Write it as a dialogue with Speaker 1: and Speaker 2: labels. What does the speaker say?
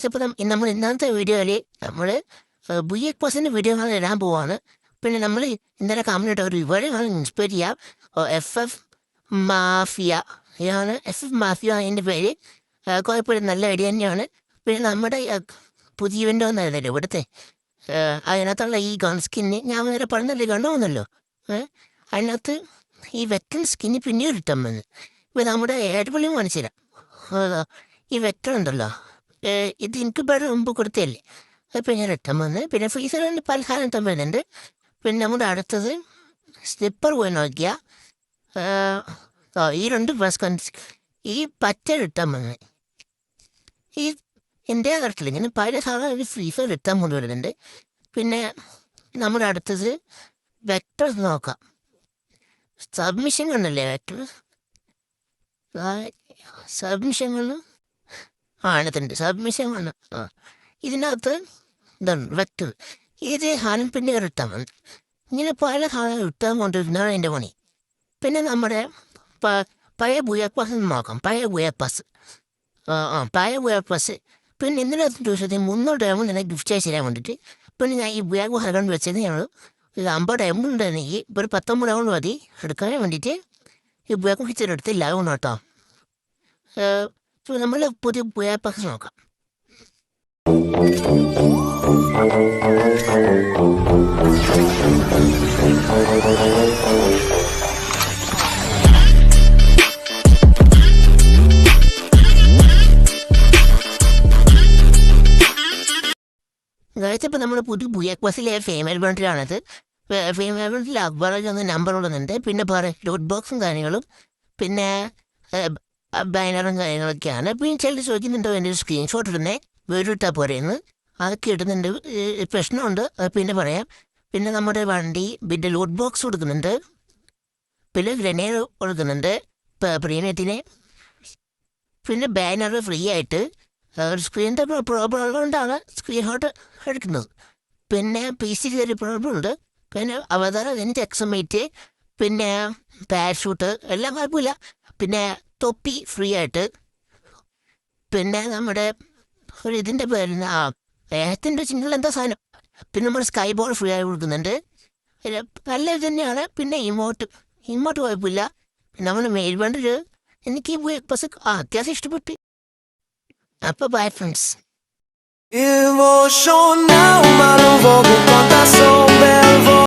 Speaker 1: ഇപ്പോൾ നമ്മൾ ഇന്നത്തെ വീഡിയോയിൽ നമ്മൾ BigBossൻ്റെ വീഡിയോകൾ ഇടാൻ പോവാണ്. പിന്നെ നമ്മൾ ഇന്നലെ കമ്മ്യൂണിറ്റി ഒരു ഇവിടെ ഇൻസ്പയർ ചെയ്യാം. FF മാഫിയ ഇതാണ് FF മാഫിയ അതിൻ്റെ പേര്. കുഴപ്പമില്ല, നല്ല ഐഡിയ തന്നെയാണ്. പിന്നെ നമ്മുടെ പുതിയ ഇവൻ്റ് ഒന്നായിരുന്നല്ലോ ഇവിടുത്തെ, അതിനകത്തുള്ള ഈ ഗൺ സ്കിന്ന് ഞാൻ നേരെ പറഞ്ഞല്ലേ കണ്ടുപോകുന്നല്ലോ. അതിനകത്ത് ഈ വെറ്റൻ സ്കിന്ന് പിന്നീട് ഇട്ടാൻ വന്ന് ഇപ്പോൾ നമ്മുടെ ഏടുപള്ളി മനസ്സിലാം. ഈ വെറ്റൻ ഉണ്ടല്ലോ, ഇത് എനിക്ക് പേര് മുമ്പ് കൊടുത്തല്ലേ, അപ്പോൾ ഞാൻ ഇട്ടാൻ വന്ന്. പിന്നെ ഫ്രീസറിന് പല സാധനം ഇട്ടാൻ വരുന്നുണ്ട്. പിന്നെ നമ്മുടെ അടുത്തത് സ്ലിപ്പർ പോയി നോക്കിയാൽ ഈ രണ്ട് ബസ് ഈ പച്ച ഇട്ടാൻ വന്ന് ഈ എൻ്റെ കറക്റ്റില്ല, ഇങ്ങനെ പല സാധനം ഒരു ഫ്രീസർ ഇട്ടാൻ കൊണ്ടുവരുന്നുണ്ട്. പിന്നെ നമ്മുടെ അടുത്തത് വെക്ടർ നോക്കാം. സബ്മിഷൻ കണ്ടല്ലേ വെക്ടർ, സബ്മിഷൻ കണ്ടു ആണത്തുണ്ട്, സബ്മിഷൻ കണ്ടു. ഇതിനകത്ത് ഇതാണ് വെക്ടർ. ഇത് ഹാനം പിന്നെ ഇട്ടാൻ വന്നു. ഇങ്ങനെ പല സാധനം ഇട്ടാൻ കൊണ്ടിരുന്നതാണ് എൻ്റെ പണി. പിന്നെ നമ്മുടെ പഴയ ബുയപ്പാസ് നോക്കാം. പഴയ ബുയപ്പാസ് പിന്നെ ഇന്നലത്തെ ദിവസത്തിൽ 300 ഡയമണ്ട് എനിക്ക് ഗിഫ്റ്റ് അയച്ചു തരാൻ വേണ്ടിയിട്ട്. പിന്നെ ഞാൻ ഈ ബുയാഗ് ഹരണ്ട് വെച്ചത് ഞങ്ങൾ 50 ഡയമണ്ട് ഉണ്ടെങ്കിൽ ഇപ്പോൾ ഒരു 19 ഡയമണ്ട് മതി എടുക്കാൻ വേണ്ടിയിട്ട്. ഈ ബുയാഗ് ഫീച്ചർ എടുത്തില്ല അതുകൊണ്ട് കേട്ടോ. നമ്മൾ പുതിയ ബുയാപ്പാസ് നോക്കാം. ഇപ്പോൾ നമ്മൾ പുതിയ ബുയാക്ബസിലെ ഫീമെയിൽ ബണ്ടിലാണത്. ഫീമെയിൽ ബണ്ടിൽ അക്ബറിൽ ഒന്ന് നമ്പർ ഉള്ളുന്നുണ്ട്. പിന്നെ ലോഡ് ബോക്സും കാര്യങ്ങളും പിന്നെ ബാനറും കാര്യങ്ങളൊക്കെയാണ്. പിന്നെ ചിലർ ചോദിക്കുന്നുണ്ടോ എൻ്റെ ഒരു സ്ക്രീൻഷോട്ട് ഇടുന്നേ വീടിട്ടാൽ പോരെയെന്ന്. അതൊക്കെ ഇടുന്നുണ്ട്, പ്രശ്നമുണ്ട്, പിന്നെ പറയാം. പിന്നെ നമ്മുടെ വണ്ടി പിന്നെ ലോഡ് ബോക്സ് കൊടുക്കുന്നുണ്ട്, പിന്നെ ഗ്രനേഡ് കൊടുക്കുന്നുണ്ട് പ്രീമിയത്തിന്, പിന്നെ ബാനർ ഫ്രീ ആയിട്ട്. സ്ക്രീനിൻ്റെ പ്രോബ്ലം ഉള്ളതുകൊണ്ടാണ് സ്ക്രീൻ ഷോട്ട് എടുക്കുന്നത്. പിന്നെ PC ഒരു പ്രോബ്ലം ഉണ്ട്. പിന്നെ അവതാരം എനിക്ക് എക്സമേറ്റ്, പിന്നെ പാരഷൂട്ട് എല്ലാം കുഴപ്പമില്ല. പിന്നെ തൊപ്പി ഫ്രീ ആയിട്ട്. പിന്നെ നമ്മുടെ ഒരു ഇതിൻ്റെ പേരിന് ഏഹത്തിൻ്റെ ചിഹ്നം എന്താ സാധനം. പിന്നെ നമ്മുടെ സ്കൈ ബോൾ ഫ്രീ ആയി കൊടുക്കുന്നുണ്ട്. പിന്നെ നല്ല ഇത് തന്നെയാണ്. പിന്നെ ഇമോട്ട് കുഴപ്പമില്ല. നമ്മൾ മെയിൽ ബണ്ടിൽ എനിക്ക് ബസ് അത്യാവശ്യം ഇഷ്ടപ്പെട്ടു. അപ്പോൾ bye friends.
Speaker 2: Emocional, mas não vou me contar, sou belo.